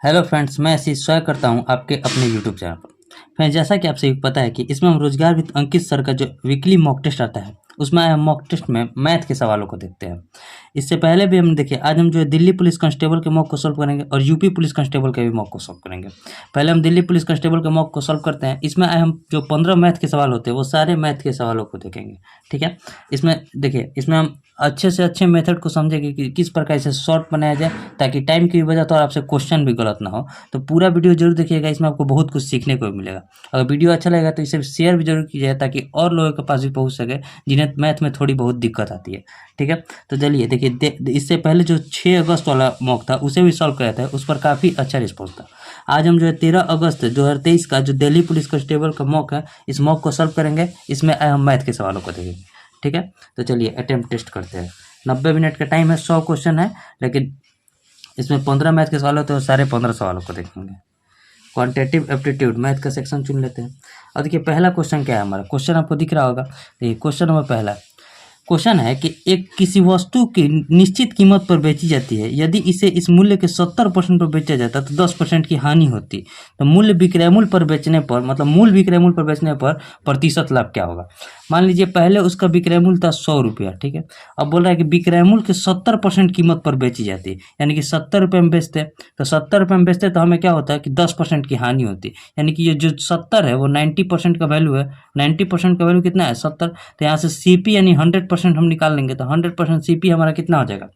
Hello friends, मैं आशीष स्वागत करता हूं आपके अपने यूट्यूब चैनल पर। फ्रेंड्स, जैसा कि आप सभी को पता है कि इसमें हम रोजगार विद अंकित सर का जो वीकली मॉक टेस्ट आता है उसमें हम मॉक टेस्ट में मैथ के सवालों को देखते हैं। इससे पहले भी हम देखिए, आज हम जो है दिल्ली पुलिस कांस्टेबल के मॉक को सॉल्व करेंगे और यूपी पुलिस कांस्टेबल के भी मॉक को सॉल्व करेंगे। पहले हम दिल्ली पुलिस कांस्टेबल के मॉक को सॉल्व करते हैं। इसमें हम जो 15 मैथ के सवाल होते हैं वो सारे मैथ के सवालों को देखेंगे। ठीक है, इसमें देखिए, इसमें हम अच्छे से अच्छे मेथड को समझेंगे कि किस प्रकार से शॉर्ट बनाया जाए ताकि टाइम की भी बचत हो और आपसे क्वेश्चन भी गलत ना हो। तो पूरा वीडियो जरूर देखिएगा, इसमें आपको बहुत कुछ सीखने को भी मिलेगा। अगर वीडियो अच्छा लगेगा तो इसे शेयर भी जरूर कीजिएगा ताकि और लोगों के पास भी पहुंच सके जिन्हें मैथ में थोड़ी बहुत दिक्कत आती है। ठीक है, तो चलिए देखिए, इससे पहले जो 6 अगस्त वाला मॉक था उसे भी सॉल्व किया था, उस पर काफ़ी अच्छा रिस्पॉन्स था। आज हम जो है 13 अगस्त 2023 का जो दिल्ली पुलिस कांस्टेबल का मॉक है, इस मॉक को सॉल्व करेंगे। इसमें हम मैथ के सवालों को देखेंगे। ठीक है, तो चलिए अटेम्प्ट टेस्ट करते हैं। 90 मिनट का टाइम है, 100 क्वेश्चन है, लेकिन इसमें 15 मैथ के सवाल होते हैं, सारे 15 सवालों को देखेंगे। क्वांटिटेटिव एप्टीट्यूड मैथ का सेक्शन चुन लेते हैं। और देखिए, पहला क्वेश्चन क्या है हमारा, क्वेश्चन आपको दिख रहा होगा। देखिए, क्वेश्चन नंबर पहला क्वेश्चन है कि एक किसी वस्तु की निश्चित कीमत पर बेची जाती है, यदि इसे इस मूल्य के 70% पर बेचा जाता है तो 10% की हानि होती। तो मूल्य विक्रय मूल्य पर बेचने पर, मतलब मूल विक्रय मूल्य पर बेचने पर प्रतिशत लाभ क्या होगा। मान लीजिए पहले उसका विक्रय मूल्य था 100 रुपया। ठीक है, अब बोल रहा है कि विक्रय मूल्य के 70% कीमत पर बेची जाती है, यानी कि 70 रुपये में बेचते हैं। तो 70 रुपये में बेचते हैं तो हमें क्या होता है कि 10% की हानि होती है, यानी कि ये जो 70 है वो 90% का वैल्यू है। 90% का वैल्यू कितना है, 70। तो यहाँ से सीपी यानी 100% हम निकाल लेंगे, तो 100% सीपी हमारा कितना हो जाएगा।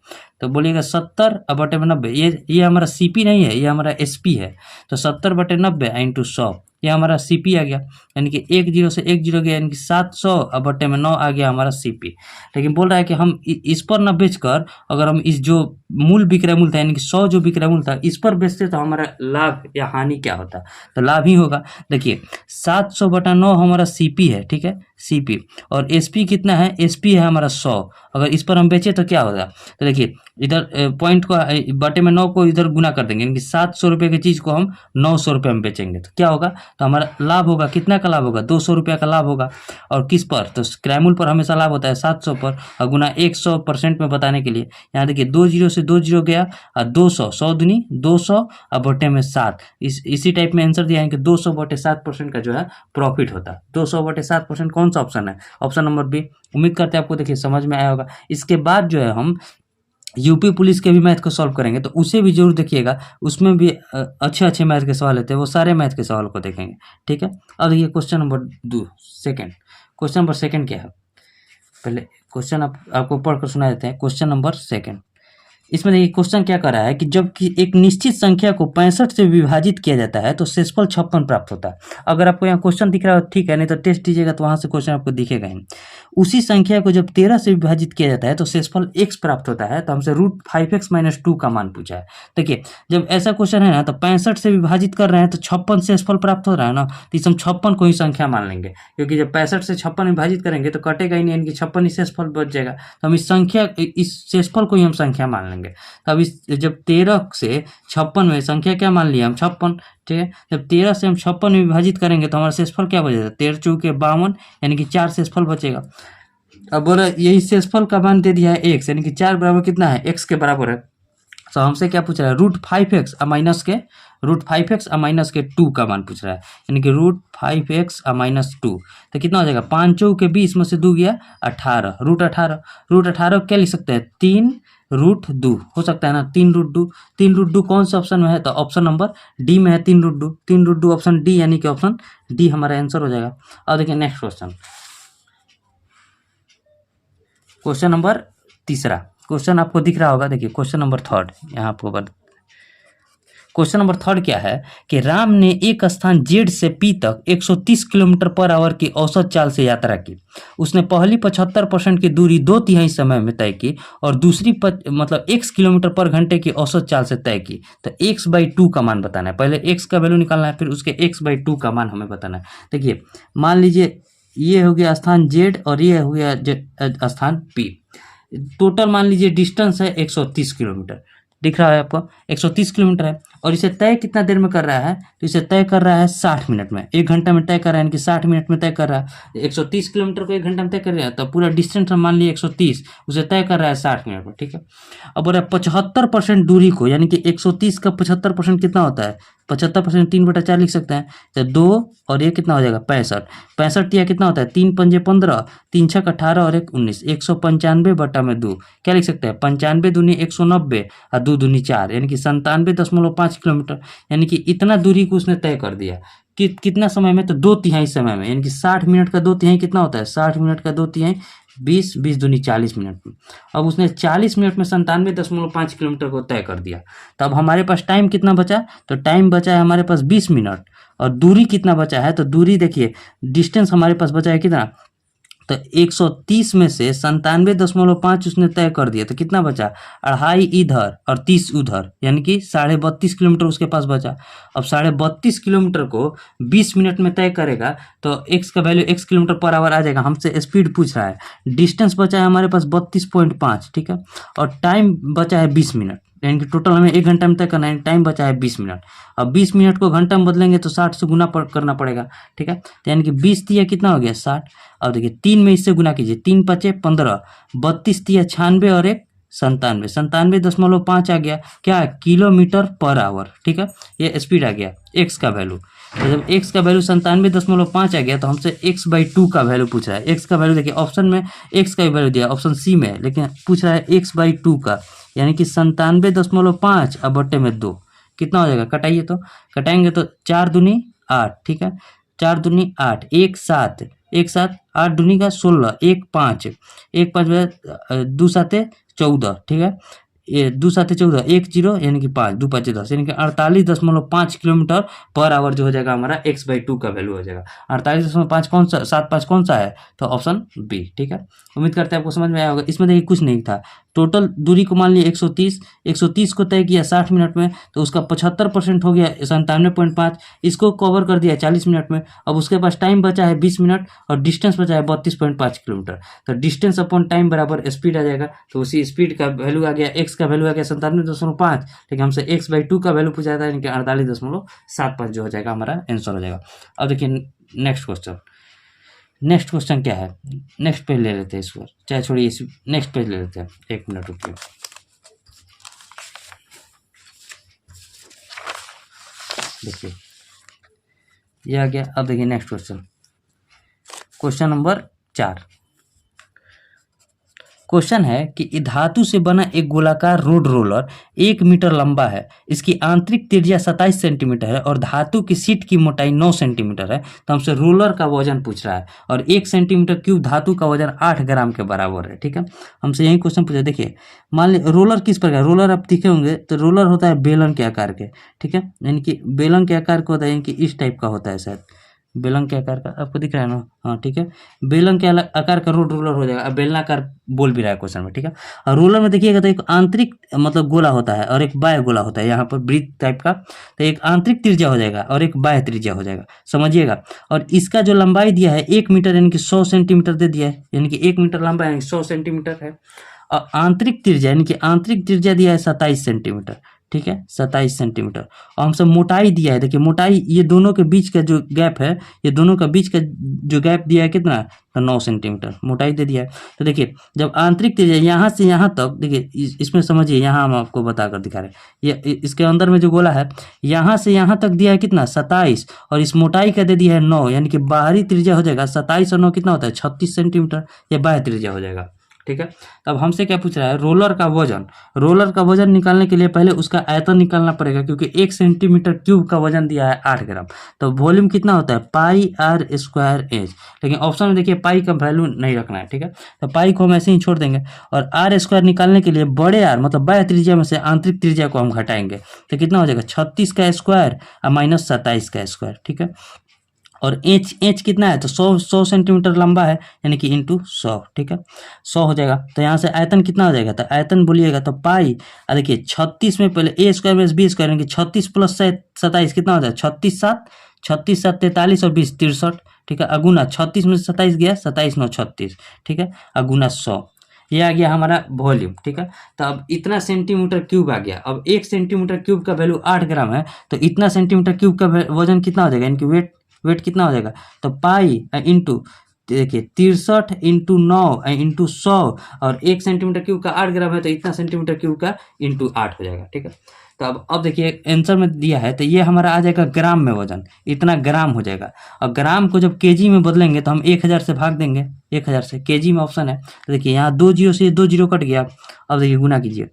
तो बोलिएगा 70 अब बटे में 90। ये हमारा सीपी नहीं है, ये हमारा एसपी है। तो 70 बटे 90 इंटू 100, ये हमारा सीपी आ गया। यानी कि 1 0 से 1 0 गया, यानी कि 700 अब बटे में 9 आ गया हमारा सीपी। लेकिन बोल रहा है कि हम इस पर न बेचकर अगर हम इस जो मूल विक्रय मूल्य था, यानी कि 100 जो विक्रय मूल्य था, इस पर बेचते तो हमारा लाभ या हानि क्या होता। तो लाभ ही होगा। देखिए 700 बटा 9 हमारा सीपी है। ठीक है, सीपी, और एसपी कितना है, एसपी है हमारा 100। अगर इस पर हम बेचे तो क्या होगा। तो देखिए इधर पॉइंट को बटे में 9 को इधर गुना कर देंगे, यानी कि 700 रुपये की चीज़ को हम 900 रुपये में बेचेंगे तो क्या होगा। तो हमारा लाभ होगा, कितना का लाभ होगा, 200 रुपये का लाभ होगा। और किस पर, तो क्रय मूल्य पर हमेशा लाभ होता है 700 पर, और गुना 100% में बताने के लिए यहाँ देखिए 2 0 से 2 0 गया, और 200, 100 दूनी 200 और बटे में 7। इसी टाइप में आंसर दिया है कि 200 बटे 7% का जो है प्रॉफिट होता है। 200 बटे 7% कौन सा ऑप्शन है, ऑप्शन नंबर बी। उम्मीद करते हैं आपको देखिए समझ में आया होगा। इसके बाद जो है हम यूपी पुलिस के भी मैथ को सॉल्व करेंगे, तो उसे भी जरूर देखिएगा, उसमें भी अच्छे अच्छे मैथ के सवाल होते हैं, वो सारे मैथ के सवालों को देखेंगे। ठीक है, अब देखिए question number second. Question number second क्या है, पहले क्वेश्चन आपको पढ़कर सुना देते हैं। क्वेश्चन नंबर सेकंड, इसमें देखिए क्वेश्चन क्या कर रहा है कि जब कि एक निश्चित संख्या को 65 से विभाजित किया जाता है तो शेषफल 56 प्राप्त होता है। अगर आपको यहाँ क्वेश्चन दिख रहा है ठीक है, नहीं तो टेस्ट दीजिएगा तो वहां से क्वेश्चन आपको दिखेगा ही। उसी संख्या को जब 13 से विभाजित किया जाता है तो शेषफल x प्राप्त होता है। तो हमसे √5x - 2 का मान पूछा है। देखिए जब ऐसा क्वेश्चन है ना, तो 65 से विभाजित कर रहे हैं तो 56 शेषफल प्राप्त हो रहा है ना, तो इस हम 56 को ही संख्या मान लेंगे, क्योंकि जब 65 से 56 विभाजित करेंगे तो कटेगा ही नहीं, यानी कि 56 ही शेषफल बच जाएगा। तो हम इस शेषफल को ही हम संख्या मान लेंगे। तो अब इस जब 13 से 56 में संख्या क्या मान लिया हम, 56। ठीक है, जब 13 से हम 56 में विभाजित करेंगे तो हमारा शेषफल क्या बचेगा, 13 चौके 52, यानी कि 4 शेषफल बचेगा। अब बोला यही शेषफल का मान दे दिया है x, यानी कि 4 बराबर कितना है, x के बराबर है। तो हमसे क्या पूछ रहा है, √5x - 2 का मान पूछ रहा है, यानी कि √5x - 2। तो कितना हो जाएगा, 5 चौके 20 में से 2 गया 18, √18 क्या लिख सकते हैं, 3√2 हो सकता है ना, 3√2। 3√2 कौन सा ऑप्शन में है, तो ऑप्शन नंबर डी में है 3√2। 3√2 ऑप्शन डी, यानी कि ऑप्शन डी हमारा आंसर हो जाएगा। और देखिए नेक्स्ट क्वेश्चन, क्वेश्चन नंबर तीसरा। क्वेश्चन आपको दिख रहा होगा, देखिए क्वेश्चन नंबर थर्ड यहाँ आपको क्वेश्चन नंबर थर्ड क्या है कि राम ने एक स्थान जेड से पी तक 130 किलोमीटर पर आवर की औसत चाल से यात्रा की। उसने पहली 75% की दूरी 2/3 समय में तय की और दूसरी मतलब x किलोमीटर पर घंटे की औसत चाल से तय की। तो x/2 का मान बताना है, पहले x का वैल्यू निकालना है, फिर उसके x/2 का मान हमें बताना है। देखिए मान लीजिए ये हो गया स्थान जेड और ये हो गया स्थान पी। टोटल मान लीजिए डिस्टेंस है 130 किलोमीटर, दिख रहा है आपको 130 किलोमीटर है। और इसे तय कितना देर में कर रहा है, तो इसे तय कर रहा है 60 मिनट में, 1 घंटा में तय कर रहा है, यानी कि 60 मिनट में तय कर रहा है। 130 किलोमीटर को 1 घंटा में तय कर रहा है, तो पूरा डिस्टेंस हम मान लिए 130, उसे तय कर रहा है 60 मिनट में, ठीक है। अब बोल रहा है 75% दूरी को, यानी कि 130 का 75% कितना होता है, 75% 3/4 लिख सकते हैं, तो 2 और ये कितना हो जाएगा 65, 65 या कितना होता है 3 पंजे 15, 3 छक 18 और 1 19, 195/2 क्या लिख सकते हैं, 95 दूनी 190 और 2 दूनी 4, यानी कि 97.5 किलोमीटर, यानी कि इतना दूरी को उसने तय कर दिया कितना समय में, तो 2/3 समय में, यानी कि 60 मिनट का 2/3 कितना होता है, 60 मिनट का 2/3 20, 20 दूनी 40 मिनट में। अब उसने 40 मिनट में 97.5 किलोमीटर को तय कर दिया। तो अब हमारे पास टाइम कितना बचा, तो टाइम बचा है हमारे पास 20 मिनट, और दूरी कितना बचा है, तो दूरी देखिए डिस्टेंस हमारे पास बचा है कितना, तो 130 में से 97.5 उसने तय कर दिया, तो कितना बचा, 2.5 इधर और 30 उधर, यानी कि 32.5 किलोमीटर उसके पास बचा। अब 32.5 किलोमीटर को 20 मिनट में तय करेगा, तो x का value x kilometre per hour आ जाएगा। हमसे स्पीड पूछ रहा है, डिस्टेंस बचा है हमारे पास 32.5, ठीक है, और टाइम बचा है 20 मिनट, यानी कि टोटल हमें 1 घंटा में तय करना है, टाइम बचा है 20 मिनट। अब 20 मिनट को घंटा में बदलेंगे तो 60 से गुना करना पड़ेगा, ठीक है, तो यानी कि 20 तिया कितना हो गया 60। अब देखिए 3 में इससे गुना कीजिए, 3 पचे 15, 32 तिया 96 और 1 97, 97.5 आ गया क्या, किलोमीटर पर आवर, ठीक है, ये स्पीड आ गया एक्स का वैल्यू। तो जब x का वैल्यू 97.5 आ गया, तो हमसे x/2 का वैल्यू पूछ रहा है। x का वैल्यू देखिए ऑप्शन में x का वैल्यू दिया, ऑप्शन सी में, लेकिन पूछ रहा है x/2 का, यानी कि 97.5 अब बट्टे में 2 कितना हो जाएगा, कटाइए, तो कटाएंगे तो 4 दूनी 8, ठीक है, 4 दूनी 8, 1 7, 1 7, 8 दूनी का 16, 1 5, 1 5 2 7 14, ठीक है, ये 2 7 14, 1 0, यानी कि 5, 2 5 10, यानी कि 48.5 किलोमीटर पर आवर जो हो जाएगा हमारा x/2 का वैल्यू हो जाएगा। 48.5 कौन सा, 75 कौन सा है, तो ऑप्शन बी, ठीक है। उम्मीद करते हैं आपको समझ में आया होगा। इसमें देखिए कुछ नहीं था, टोटल दूरी को मान लिया 130, 130 को तय किया 60 मिनट में, तो उसका 75% हो गया 97.5, इसको कवर कर दिया 40 मिनट में। अब उसके पास टाइम बचा है 20 मिनट और डिस्टेंस बचा है 32.5 किलोमीटर, तो डिस्टेंस अपॉन टाइम बराबर स्पीड आ जाएगा। तो उसी स्पीड का वैल्यू आ गया, एक्स का वैल्यू आ गया 97.5, लेकिन हमसे x/2 का वैल्यू पूछा था, यानी कि 48.75 जो हो जाएगा हमारा आंसर हो जाएगा। अब देखिए नेक्स्ट क्वेश्चन, नेक्स्ट क्वेश्चन क्या है, नेक्स्ट पेज ले लेते हैं इस पर, चाहे छोड़िए इस नेक्स्ट पेज ले लेते हैं, 1 मिनट रुकिए। देखिए ये आ गया। अब देखिए next question, question number 4। Question है कि धातु से बना एक गोलाकार रोड रोलर 1 मीटर लंबा है, इसकी आंतरिक त्रिज्या 27 सेंटीमीटर है और धातु की सीट की मोटाई 9 सेंटीमीटर है। तो हमसे रोलर का वजन पूछ रहा है और 1 सेंटीमीटर क्यूब धातु का वजन 8 ग्राम के बराबर है, ठीक है। हमसे यही क्वेश्चन पूछा। देखिए मान ली रोलर किस प्रकार, रोलर आप दिखे होंगे तो रोलर होता है बेलन के आकार के, ठीक है, यानी कि बेलन के आकार का होता है, यानी कि इस टाइप का होता है, शायद बेलन के आकार का आपको दिख रहा है ना, हाँ ठीक है, बेलन के आकार का रोड रोलर हो जाएगा। अब बेलनाकार बोल भी रहा है क्वेश्चन में, ठीक है। और रोलर में देखिएगा तो एक आंतरिक मतलब गोला होता है और एक बाह्य गोला होता है, यहाँ पर वृत्त टाइप का, तो एक आंतरिक त्रिज्या हो जाएगा और एक बाह्य त्रिज्या हो जाएगा, समझिएगा। और इसका जो लंबाई दिया है 1 मीटर, यानी कि 100 सेंटीमीटर दे दिया है, यानी कि 1 मीटर लंबा यानी 100 सेंटीमीटर है। और आंतरिक त्रिज्या यानी कि आंतरिक त्रिज्या दिया है 27 सेंटीमीटर, ठीक है, 27 सेंटीमीटर। और हमसे मोटाई दिया है, देखिए मोटाई ये दोनों के बीच का जो गैप है, ये दोनों का बीच का जो गैप दिया है कितना, तो 9 सेंटीमीटर मोटाई दे दिया है। तो देखिए जब आंतरिक त्रिज्या यहाँ से यहाँ तक, देखिए इसमें समझिए, यहाँ हम आपको बताकर दिखा रहे हैं, ये इसके अंदर में जो गोला है यहाँ से यहाँ तक दिया है कितना 27, और इस मोटाई का दे दिया है 9, यानी कि बाहरी त्रिज्या हो जाएगा 27 और 9 कितना होता है 36 सेंटीमीटर, यह बाह्य त्रिज्या हो जाएगा, ठीक है। तब हमसे क्या पूछ रहा है, रोलर का वजन। रोलर का वजन निकालने के लिए पहले उसका आयतन निकालना पड़ेगा, क्योंकि 1 सेंटीमीटर क्यूब का वजन दिया है 8 ग्राम, तो वॉल्यूम कितना होता है πr²h। लेकिन ऑप्शन में देखिए पाई का वैल्यू नहीं रखना है, ठीक है, तो पाई को हम ऐसे ही छोड़ देंगे। और r² निकालने के लिए बड़े आर मतलब बाह्य त्रिज्या में से आंतरिक त्रिज्या को हम घटाएंगे, तो कितना हो जाएगा 36 का स्क्वायर और माइनस 27 का स्क्वायर, ठीक है। और एच कितना है, तो 100 सेंटीमीटर लंबा है, यानी कि इंटू 100, ठीक है, 100 हो जाएगा। तो यहाँ से आयतन कितना हो जाएगा, तो आयतन बोलिएगा तो पाई, देखिए 36 में पहले a² में b², यानी कि 36 + 27 कितना हो जाएगा 36 7, 36 7 43 और 20 63, ठीक है, अगुना 36 में 27 गया, 27 9 36, ठीक है, अगुना 100, ये आ गया हमारा वॉल्यूम, ठीक है। तो अब इतना सेंटीमीटर क्यूब आ गया। अब 1 सेंटीमीटर क्यूब का वैल्यू 8 ग्राम है, तो इतना सेंटीमीटर क्यूब का वजन कितना हो जाएगा, इनकी वेट कितना हो जाएगा। तो पाई इंटू देखिए 63 इंटू 9 इंटू 100, और 1 सेंटीमीटर क्यूब का 8 ग्राम है, तो इतना सेंटीमीटर क्यूब का इंटू 8 हो जाएगा, ठीक है। तो अब देखिए आंसर में दिया है, तो ये हमारा आ जाएगा ग्राम में वजन, इतना ग्राम हो जाएगा। और ग्राम को जब केजी में बदलेंगे तो हम 1000 से भाग देंगे, 1000 से, केजी में ऑप्शन है। तो देखिए यहाँ 2 जीरो से 2 जीरो कट गया। अब देखिए गुना कीजिए,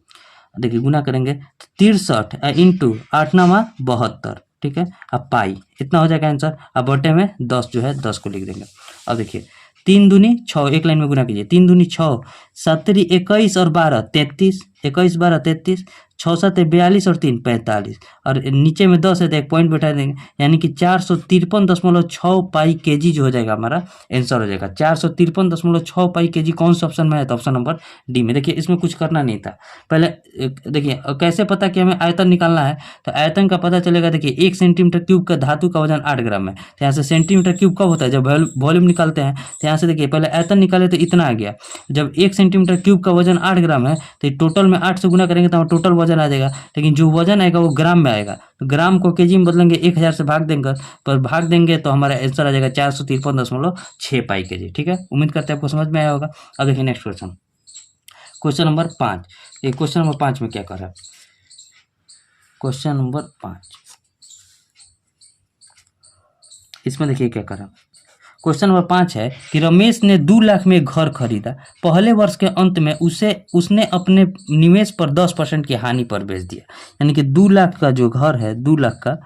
देखिए गुना करेंगे 63 इंटू 8 9 72, ठीक है। अब पाई इतना हो जाएगा आंसर। अब बटे में 10 जो है 10 को लिख देंगे। अब देखिए 3 दूनी 6, एक लाइन में गुना कीजिए, 3 दूनी 6, 7 21 और 12 33, 21 12 33, 6 7 42 और 3 45, और नीचे में 10 है तो एक पॉइंट बैठा देंगे, यानी कि 453.6 पाई केजी जो हो जाएगा हमारा आंसर हो जाएगा। 453.6 पाई केजी कौन सा ऑप्शन में है, तो ऑप्शन नंबर डी में। देखिए इसमें कुछ करना नहीं था। पहले देखिए कैसे पता कि हमें आयतन निकालना है, तो आयतन का पता चलेगा। देखिए 1 सेंटीमीटर क्यूब का धातु का वजन 8 ग्राम है, तो यहाँ से सेंटीमीटर क्यूब कब होता है, जब वॉल्यूम निकालते हैं। तो यहाँ से देखिए पहले आयतन निकाले तो इतना आ गया। जब 1 सेंटीमीटर क्यूब का वजन 8 ग्राम है, तो टोटल में 8 से गुना करेंगे तो टोटल वजन आ जाएगा, लेकिन जो वजन आएगा वो ग्राम में आएगा। तो ग्राम को केजी में बदलेंगे, 1000 से भाग देंगे तो हमारा आंसर आ जाएगा 453.6 पाई केजी, ठीक है। उम्मीद करते हैं आपको समझ में आया होगा। अब देखिए नेक्स्ट क्वेश्चन, क्वेश्चन नंबर 5। ये क्वेश्चन नंबर 5 में क्या कर रहा है, क्वेश्चन नंबर 5 इसमें देखिए क्या कर रहा है। क्वेश्चन नंबर 5 है कि रमेश ने 2 लाख में घर खरीदा। पहले वर्ष के अंत में उसने अपने निवेश पर 10% की हानि पर बेच दिया। यानी कि 2 लाख का जो घर है, 2 लाख का,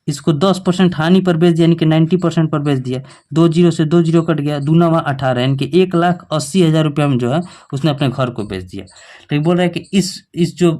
इसको 10% हानि पर बेच दिया, यानी कि 90% पर बेच दिया। 2 जीरो से 2 जीरो कट गया, 2 9 18, यानी कि 1,80,000 रुपया में जो है उसने अपने घर को बेच दिया। तो ये बोल रहा है कि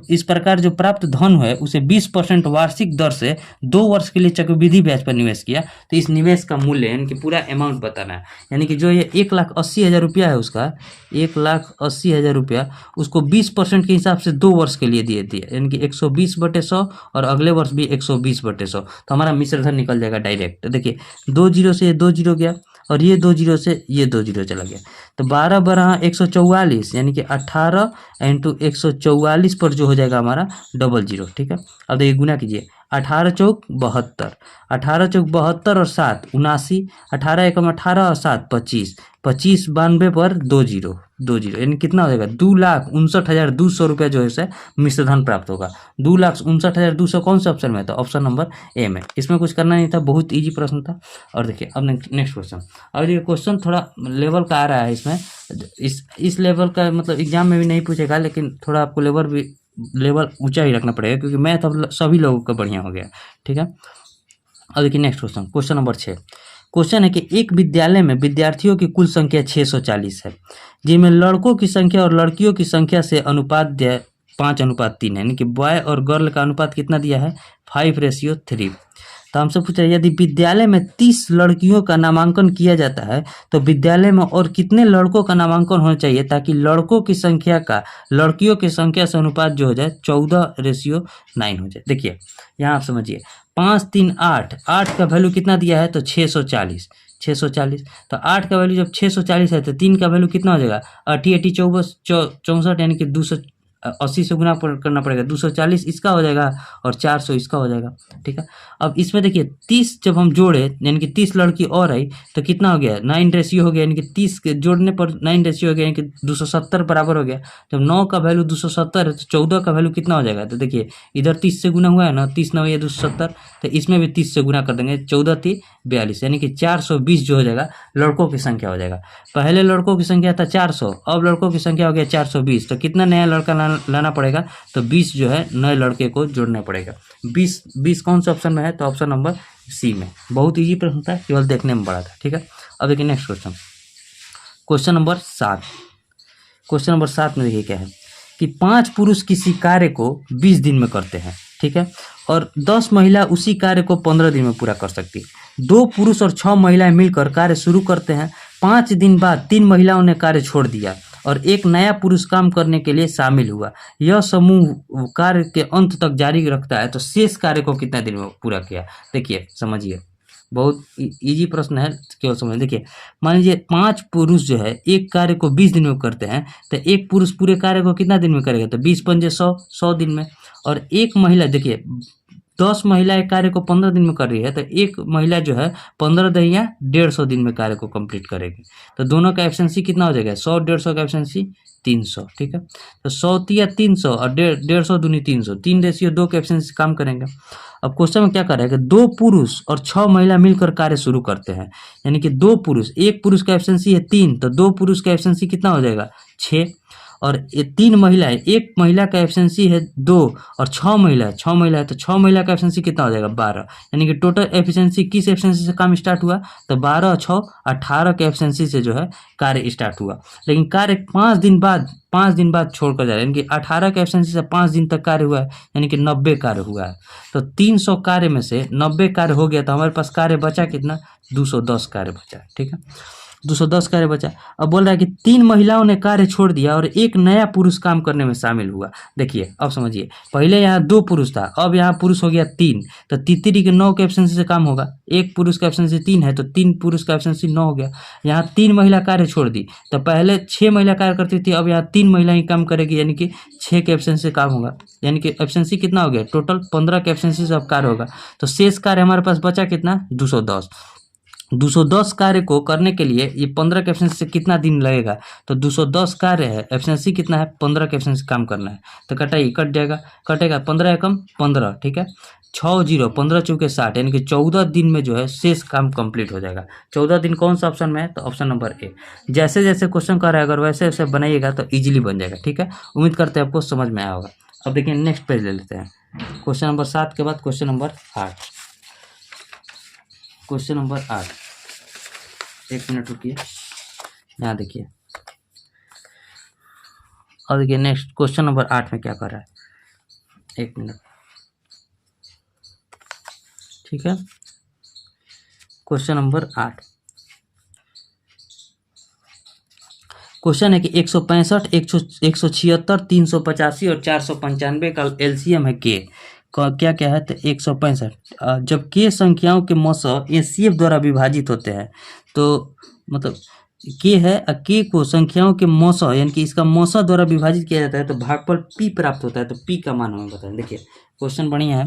इस प्रकार जो प्राप्त धन है उसे 20% वार्षिक दर से 2 वर्ष के लिए चक्रवृद्धि ब्याज पर निवेश किया। तो इस निवेश का मूल्य यानी कि पूरा अमाउंट बताना है। यानी कि जो ये 1,80,000 रुपया है उसका, 1,80,000 रुपया उसको 20% के हिसाब से 2 वर्ष के लिए दिए दिए, यानी कि 120/100, और अगले वर्ष भी 120/100। तो हमारा मिश्र धन निकल जाएगा डायरेक्ट। देखिए 2 जीरो से 2 जीरो गया, और ये 2 जीरो से ये 2 जीरो चला गया, तो 12 12 144, यानी कि 18 इंटू 144 पर जो हो जाएगा हमारा 00, ठीक है। अब देखिए गुना कीजिए, 18 चौक 72, 18 चौक 72 और 7 79, 18 एकम 18 और 7 25, 25 92 पर 2 जीरो, यानी कितना हो जाएगा 2,59,200 रुपया जो है इसे मिश्र धन प्राप्त होगा। 2,59,200 कौन सा ऑप्शन में है, तो ऑप्शन नंबर ए में। इसमें कुछ करना नहीं था, बहुत इजी प्रश्न था। और देखिए अब नेक्स्ट क्वेश्चन। और ये क्वेश्चन थोड़ा लेवल का आ रहा है इसमें, इस लेवल का मतलब एग्जाम में भी नहीं पूछेगा, लेकिन थोड़ा आपको लेवल ऊंचा ही रखना पड़ेगा, क्योंकि मैथ अब सभी लोगों का बढ़िया हो गया, ठीक है। अब देखिए next question, question number 6। Question है कि एक विद्यालय में विद्यार्थियों की कुल संख्या 640 है, जिनमें लड़कों की संख्या और लड़कियों की संख्या से अनुपात 5:3 है, यानी कि बॉय और गर्ल का अनुपात कितना दिया है, 5:3। तो हमसे पूछा यदि विद्यालय में 30 लड़कियों का नामांकन किया जाता है तो विद्यालय में और कितने लड़कों का नामांकन होना चाहिए ताकि लड़कों की संख्या का लड़कियों की संख्या से अनुपात जो हो जाए 14:9 हो जाए। देखिए यहाँ आप समझिए, 5 3 8, 8 का वैल्यू कितना दिया है, तो 640, 640। तो 8 का वैल्यू जब 640 है तो 3 का वैल्यू कितना हो जाएगा, 80 80 64, यानी कि 280 से गुना करना पड़ेगा, 240 इसका हो जाएगा और 400 इसका हो जाएगा, ठीक है। अब इसमें देखिए 30 जब हम जोड़े, यानी कि 30 लड़की और आई तो कितना हो गया, 9 रेशियो हो गया, यानी कि 30 के जोड़ने पर 9 रेशियो हो गया, यानी कि 270 बराबर हो गया। जब 9 का वैल्यू 270 है तो 14 का वैल्यू कितना हो जाएगा, तो देखिए इधर 30 से गुना हुआ है ना, 30 9 ये 270, तो इसमें भी 30 से गुना कर देंगे, 14 3 42, यानी कि 420 जो हो जाएगा लड़कों की संख्या हो जाएगा। पहले लड़कों की संख्या था 400, अब लड़कों की संख्या हो गया 420, तो कितना नया लड़का लाना पड़ेगा, तो 20 जो है नए लड़के को जोड़ना पड़ेगा। 20 कौन सा ऑप्शन में है, तो ऑप्शन नंबर सी में। बहुत इजी प्रश्न था, केवल देखने में बड़ा था, ठीक है। अब देखिए next question, question number 7। Question number 7 में देखिए क्या है कि 5 पुरुष किसी कार्य को 20 दिन में करते हैं, ठीक है, और 10 महिला उसी कार्य को 15 दिन में पूरा कर सकती है। 2 पुरुष और 6 महिलाएं मिलकर कार्य शुरू करते हैं। 5 दिन बाद 3 महिलाओं ने कार्य छोड़ दिया और एक नया पुरुष काम करने के लिए शामिल हुआ। यह समूह कार्य के अंत तक जारी रखता है, तो शेष कार्य को कितना दिन में पूरा किया, देखिए समझिए। बहुत इजी प्रश्न है, केवल समझ। देखिए, मान लीजिए 5 पुरुष जो है एक कार्य को 20 दिन में करते हैं, तो एक पुरुष पूरे कार्य को कितना दिन में करेगा? तो 20 पंजे 100, 100 दिन में। और एक महिला, देखिए 10 महिलाएं कार्य को 15 दिन में कर रही है, तो एक महिला जो है 15 दहिया 150 दिन में कार्य को कंप्लीट करेगी। तो दोनों का एफिशिएंसी कितना हो जाएगा? 100 150 का एफिशिएंसी 300, ठीक है। तो 100 तिया 300 और 150 दूनी 300, 3:2 के एफिशिएंसी काम करेंगे। अब क्वेश्चन में क्या कर रहा है कि 2 पुरुष और 6 महिला मिलकर कार्य शुरू करते हैं, यानी कि 2 पुरुष, एक पुरुष का एफिशिएंसी है 3, तो 2 पुरुष का एफिशिएंसी कितना हो जाएगा? 6। और ये 3 महिलाएं, एक महिला का एफिशिएंसी है 2 और 6 महिला है, 6 महिला है, तो 6 महिला का एफिशिएंसी कितना हो जाएगा? 12। यानी कि टोटल एफिशिएंसी किस एफिशिएंसी से काम स्टार्ट हुआ? तो 12 और 6 18 के एफिशिएंसी से जो है कार्य स्टार्ट हुआ। लेकिन कार्य 5 दिन बाद छोड़कर जा रहा है, यानी कि 18 के एफिशिएंसी से 5 दिन तक कार्य हुआ है, यानी कि 90 कार्य हुआ है। तो 300 कार्य में से 90 कार्य हो गया, तो हमारे पास कार्य बचा कितना? 210 कार्य बचा, ठीक है। 210 कार्य बचा। अब बोल रहा है कि 3 महिलाओं ने कार्य छोड़ दिया और एक नया पुरुष काम करने में शामिल हुआ। देखिए, अब समझिए, पहले यहाँ 2 पुरुष था, अब यहाँ पुरुष हो गया 3, तो तीसरी के 9 के एफिशिएंसी से काम होगा। एक पुरुष का एफिशिएंसी 3 है, तो 3 पुरुष का एफिशिएंसी 9 हो गया। यहाँ 3 महिला कार्य छोड़ दी, तो पहले 6 महिला कार्य करती थी, अब यहाँ 3 महिला ही काम करेगी, यानी कि 6 के एफिशिएंसी से काम होगा। यानी कि एफिशिएंसी कितना हो गया? टोटल 15 के एफिशिएंसी से अब कार्य होगा। तो शेष कार्य हमारे पास बचा कितना? 210। 210 कार्य को करने के लिए ये 15 के एफिशिएंसी से कितना दिन लगेगा? तो 210 कार्य है, एफिशिएंसी कितना है? 15 के एफिशिएंसी काम करना है, तो कटाई कट जाएगा, कटेगा 15 एकम 15, ठीक है। 6 0 15 चौके 60, यानी कि 14 दिन में जो है शेष काम कंप्लीट हो जाएगा। 14 दिन कौन सा ऑप्शन में है? तो ऑप्शन नंबर ए। जैसे जैसे क्वेश्चन कर रहा है, अगर वैसे वैसे बनाइएगा तो ईजिली बन जाएगा, ठीक है। उम्मीद करते हैं आपको समझ में आया होगा। अब देखिए नेक्स्ट पेज ले लेते हैं। क्वेश्चन नंबर 7 के बाद question number 8। Question number 8, 1 minute रुकिए, यहाँ देखिए। और देखिए नेक्स्ट क्वेश्चन नंबर 8 में क्या कर रहा है? 1 मिनट, ठीक है। क्वेश्चन नंबर 8, क्वेश्चन है कि 165, 176, 385 और 495 का एलसीएम है के। क्या क्या है? तो 165, जब के संख्याओं के मौसम एचसीएफ द्वारा विभाजित होते हैं, तो मतलब के है, के को संख्याओं के मौसम, यानी कि इसका मौसम द्वारा विभाजित किया जाता है, तो भागफल पी प्राप्त होता है। तो पी का मान हमें बताएं। देखिए क्वेश्चन बढ़िया है।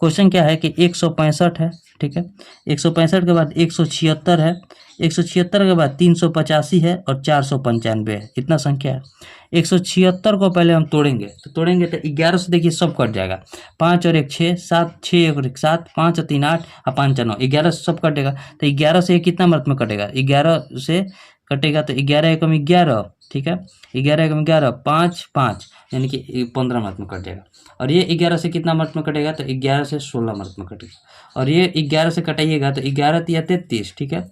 क्वेश्चन क्या है कि 165 है, ठीक है। 165 के बाद 176 है, 176 के बाद 385 है और 495 है। इतना संख्या है। 176 को पहले हम तोड़ेंगे, तो तोड़ेंगे तो 11 से देखिए सब कट जाएगा। 5 और 1 6, 7 6 और 1 7, 5 और 3 8 और 5 4 9, 11 से सब कटेगा। तो 11 से कितना मात्रा में कटेगा? 11 से कटेगा तो 11 एकम 11, ठीक है। 11 एकम 11, 5 5, यानी कि 15 मात्रा में कट जाएगा। और ये 11 से कितना मात्रा में कटेगा? तो 11 से 16 मात्रा में कटेगा। और ये 11 से कटाइएगा तो 11 तिया 33, ठीक है।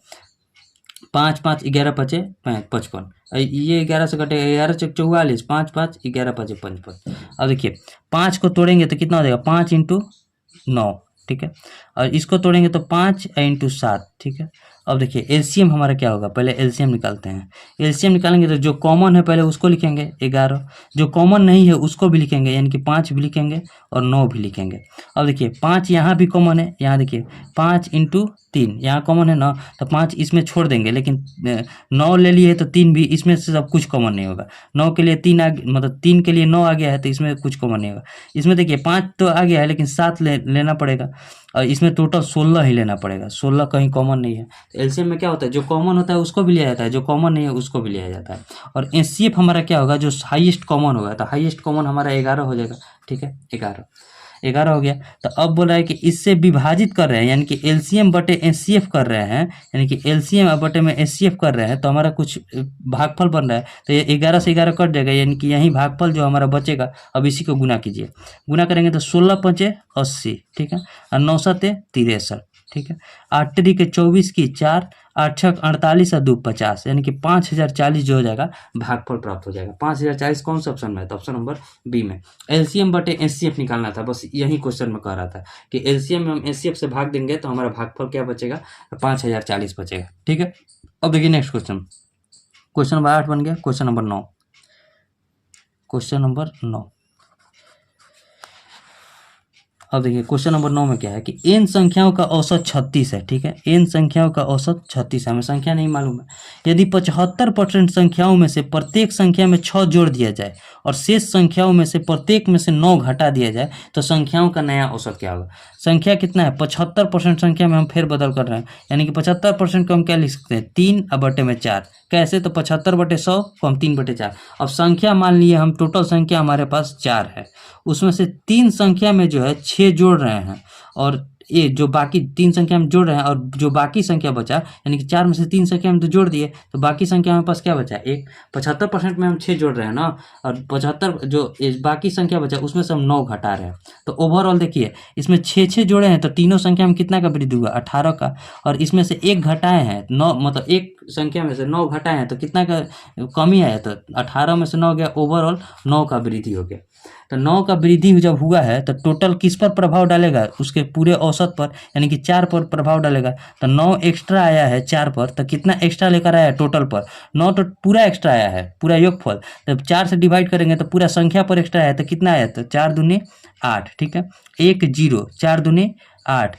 5 5 11 पचे 55, ये 11 से कटेगा, 11 चौक 44, 5 5 11 पचे 55। अब देखिए 5 को तोड़ेंगे तो कितना हो जाएगा? 5 × 9, ठीक है। और इसको तोड़ेंगे तो 5 × 7, ठीक है। अब देखिए एलसीएम हमारा क्या होगा? पहले एलसीएम निकालते हैं। एलसीएम निकालेंगे तो जो कॉमन है पहले उसको लिखेंगे 11, जो कॉमन नहीं है उसको भी लिखेंगे, यानी कि 5 भी लिखेंगे और 9 भी लिखेंगे। अब देखिए 5 यहाँ भी कॉमन है, यहाँ देखिए 5 × 3 यहाँ कॉमन है ना, तो 5 इसमें छोड़ देंगे, लेकिन 9 ले लिए तो 3 भी, इसमें से सब कुछ कॉमन नहीं होगा। 9 के लिए 3 मतलब 3 के लिए 9 आ गया है, तो इसमें कुछ कॉमन नहीं होगा। इसमें देखिए 5 तो आ गया है, लेकिन 7 लेना पड़ेगा, और इसमें टोटल 16 ही लेना पड़ेगा। 16 कहीं कॉमन नहीं है। तो एलसीएम में क्या होता है? जो कॉमन होता है उसको भी लिया जाता है, जो कॉमन नहीं है उसको भी लिया जाता है। और एचसीएफ हमारा क्या होगा? जो हाईएस्ट कॉमन होगा, तो हाईएस्ट कॉमन हमारा 11 हो जाएगा, ठीक है। 11 हो गया। तो अब बोल रहा है कि इससे विभाजित कर रहे हैं, यानी कि एलसीएम बटे एचसीएफ कर रहे हैं, यानी कि एलसीएम बटे में एचसीएफ कर रहे हैं, तो हमारा कुछ भागफल बन रहा है। तो ये 11 से 11 कट जाएगा, यानी कि यही भागफल जो हमारा बचेगा। अब इसी को गुना कीजिए, गुना करेंगे तो 16 पंचे 80, ठीक है। और 9 सते 63, ठीक है। 8 3 24 की 4, 8 6 48 और 2 50, यानी कि 5040 जो हो जाएगा भागफल प्राप्त हो जाएगा। 5040 कौन सा ऑप्शन में है? तो ऑप्शन नंबर बी में। एलसीएम बटे एचसीएफ निकालना था, बस यही क्वेश्चन में कह रहा था कि एलसीएम में हम एचसीएफ से भाग देंगे तो हमारा भागफल क्या बचेगा? 5040 बचेगा, ठीक है। अब देखिए नेक्स्ट क्वेश्चन, क्वेश्चन नंबर 8 बन गया। क्वेश्चन नंबर 9, क्वेश्चन नंबर 9, अब देखिए क्वेश्चन नंबर 9 में क्या है कि n संख्याओं का औसत 36 है, ठीक है। n संख्याओं का औसत 36 है, हमें संख्या नहीं मालूम है। यदि 75% संख्याओं में से प्रत्येक संख्या में 6 जोड़ दिया जाए और शेष संख्याओं में से प्रत्येक में से 9 घटा दिया जाए तो संख्याओं का नया औसत क्या होगा। संख्या कितना है, 75% संख्या में हम फेर बदल कर रहे हैं, यानी कि 75% को हम क्या लिख सकते हैं, 3/4। कैसे, तो 75/100 को हम 3/4। अब संख्या मान लिए हम, टोटल संख्या हमारे पास 4 है, उसमें से 3 संख्या में जो है 6 जोड़ रहे हैं और ये जो बाकी 3 संख्या हम जोड़ रहे हैं और जो बाकी संख्या बचा, यानी कि 4 में से 3 संख्या हम तो जोड़ दिए, तो बाकी संख्या हमारे पास क्या बचा, 1। 75% में हम 6 जोड़ रहे हैं ना, और 75 जो बाकी संख्या बचा उसमें से हम 9 घटा रहे हैं। तो ओवरऑल देखिए इसमें 6 जोड़े हैं तो तीनों संख्या में कितना का वृद्धि हुआ, 18 का। और इसमें से 1 घटाए हैं, 9 मतलब एक संख्या में से 9 घटाए हैं तो कितना का कमी आया, तो 18 में से 9 गया, ओवरऑल 9 का वृद्धि हो गया। तो 9 का वृद्धि जब हुआ है तो टोटल किस पर प्रभाव डालेगा, उसके पूरे औसत पर, यानी कि 4 पर प्रभाव डालेगा। तो 9 एक्स्ट्रा आया है 4 पर, तो कितना एक्स्ट्रा लेकर आया है टोटल पर, 9 तो पूरा एक्स्ट्रा आया है, पूरा योगफल। जब 4 से डिवाइड करेंगे तो पूरा संख्या पर एक्स्ट्रा आया, तो कितना आया, तो 4 दूनी 8, ठीक है। 1 0, 4 दूनी 8,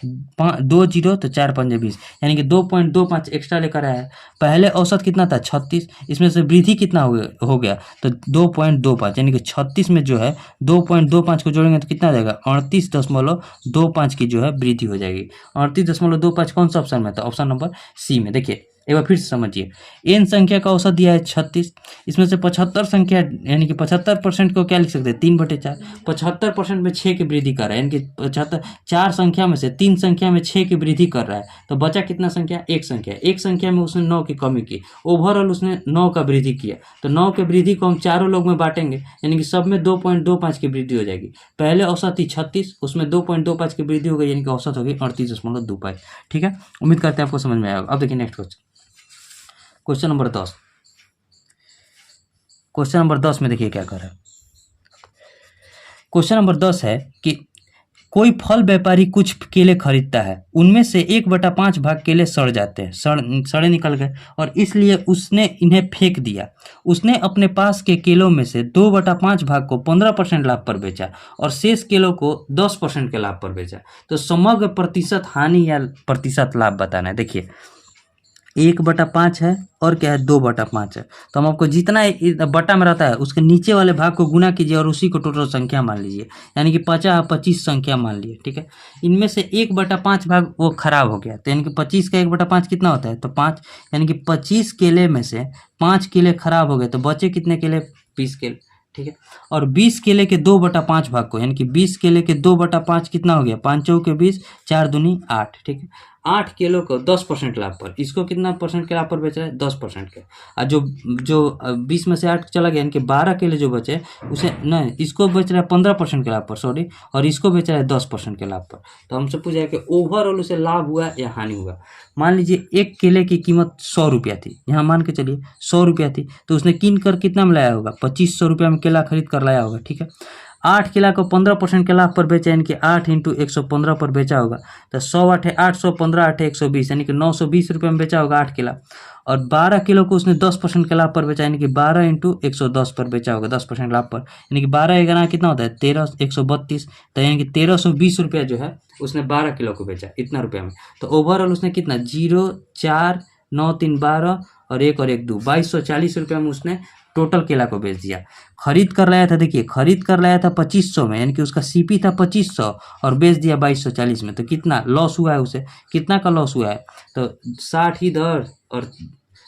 2 0 तो 4 5 20, यानी कि 2.25 एक्स्ट्रा लेकर आया है। पहले औसत कितना था, 36, इसमें से वृद्धि कितना हो गया तो 2.25, यानी कि 36 में जो है 2.25 को जोड़ेंगे तो कितना आ जाएगा, 38.25 की जो है वृद्धि हो जाएगी। 38.25 कौन सा ऑप्शन में था, ऑप्शन नंबर सी में। देखिए एक बार फिर से समझिए, n संख्या का औसत दिया है 36, इसमें से 75 संख्या यानी कि 75% को क्या लिख सकते हैं, 3/4। 75% में 6 की वृद्धि कर रहा है, यानी कि 75 4 संख्या में से 3 संख्या में 6 की वृद्धि कर रहा है, तो बचा कितना संख्या, एक संख्या। एक संख्या में उसने 9 की कमी की, ओवरऑल उसने 9 का वृद्धि किया। तो 9 की वृद्धि को हम चारों लोग में बांटेंगे, यानी कि सब में 2.25 की वृद्धि हो जाएगी। पहले औसत थी 36, उसमें 2.25 की वृद्धि हो गई, यानी कि औसत हो गई 38.25, ठीक है। उम्मीद करते हैं आपको समझ में आएगा। अब देखिए next question number 10। Question number 10 में देखिए क्या कर रहा है। क्वेश्चन नंबर 10 है कि कोई फल व्यापारी कुछ केले खरीदता है, उनमें से 1/5 भाग केले सड़ जाते हैं, सड़े निकल गए और इसलिए उसने इन्हें फेंक दिया। उसने अपने पास के केलों में से 2/5 भाग को 15% लाभ पर बेचा और शेष केलों को 10% के लाभ पर बेचा। तो समग्र प्रतिशत हानि या प्रतिशत लाभ बताना है। देखिए 1/5 है और क्या है, 2/5 है, तो हम आपको जितना बटा में रहता है उसके नीचे वाले भाग को गुना कीजिए और उसी को टोटल संख्या मान लीजिए, यानी कि 25 संख्या मान लिए, ठीक है। इनमें से 1/5 भाग वो खराब हो गया, तो यानी कि 25 का 1/5 कितना होता है, तो 5, यानी कि 25 केले में से 5 केले खराब हो गए, तो बचे कितने केले, 20 केले, ठीक है। और 20 केले के 2/5 भाग को, यानी कि 20 केले के 2/5 कितना हो गया, 5 चौके 20, 4 दूनी 8, ठीक है। 8 किलो को 10% लाभ पर, इसको कितना परसेंट के लाभ पर बेच रहा है, 10% के। और जो जो 20 में से 8 चला गया, यानी कि 12 केले जो बचे उसे नहीं, इसको बेच रहा है 15% के लाभ पर, सॉरी, और इसको बेच रहा है 10% के लाभ पर। तो हमसे पूछा है कि ओवरऑल उसे लाभ हुआ या हानि हुआ। मान लीजिए एक केले की कीमत 100 रुपया थी, यहाँ मान के चलिए 100 रुपया थी, तो उसने कीन कर कितना में लाया होगा, 2500 रुपया में केला खरीद कर लाया होगा, ठीक है। 8 केला को 15% के लाभ पर बेचा, यानी कि 8 × 115 पर बेचा होगा, तो 100 8 800, 15 8 120, यानी कि 920 रुपये में बेचा होगा 8 किला। और 12 किलो को उसने 10% के लाभ पर बेचा, यानी कि 12 × 110 पर बेचा होगा, 10% लाभ पर, यानी कि 12 11 कितना होता है, 13 132, तो यानी कि 1320 रुपया जो है उसने 12 किलो को बेचा, इतना रुपया में। तो ओवरऑल उसने कितना, 0 4 9 3 12 और 1 और 1 2, 2240 रुपये में उसने टोटल केला को बेच दिया। खरीद कर लाया था, देखिए खरीद कर लाया था 2500 में, यानी कि उसका सीपी था 2500 और बेच दिया 2240 में, तो कितना लॉस हुआ है उसे, कितना का लॉस हुआ है, तो 60 इधर और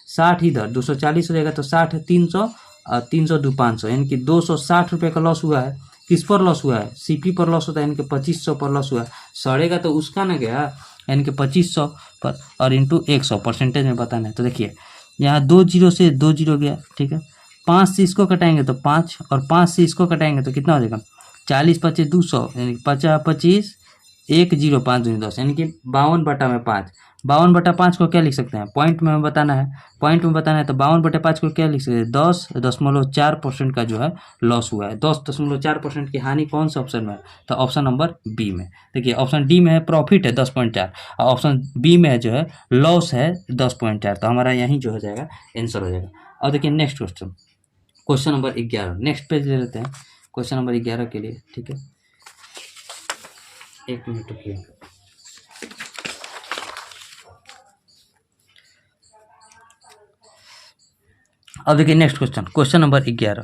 60 इधर, 240 हो जाएगा, तो 60 300 और 300 2 500, यानी कि 260 रुपये का लॉस हुआ है। किस पर लॉस हुआ है, सीपी पर लॉस होता है, यानी कि 2500 पर लॉस हुआ है। सड़ेगा तो उसका ना गया, यानी कि 2500 पर और इंटू 100 परसेंटेज में बताना है। तो देखिए यहाँ 2 0 से 2 0 गया, ठीक है। 5 से इसको कटाएंगे तो 5 और 5 से इसको कटाएंगे तो कितना हो जाएगा, 40 25 200, यानी 50 25 1 0 5 2 10, यानी कि 52/5। 52/5 को क्या लिख सकते हैं, पॉइंट में बताना है, पॉइंट में बताना है, तो 52/5 को क्या लिख सकते हैं, 10.4% का जो है लॉस हुआ है। 10.4% की हानि कौन सा ऑप्शन में है, तो ऑप्शन नंबर बी में। देखिए ऑप्शन डी में है प्रॉफिट है 10.4 और ऑप्शन बी में जो है लॉस है 10.4, तो हमारा यही जो हो जाएगा आंसर हो जाएगा। और देखिए next question, question number 11, next page ले लेते हैं क्वेश्चन नंबर 11 के लिए, ठीक है। एक मिनट रुकिए। अब देखिए next question, question number 11।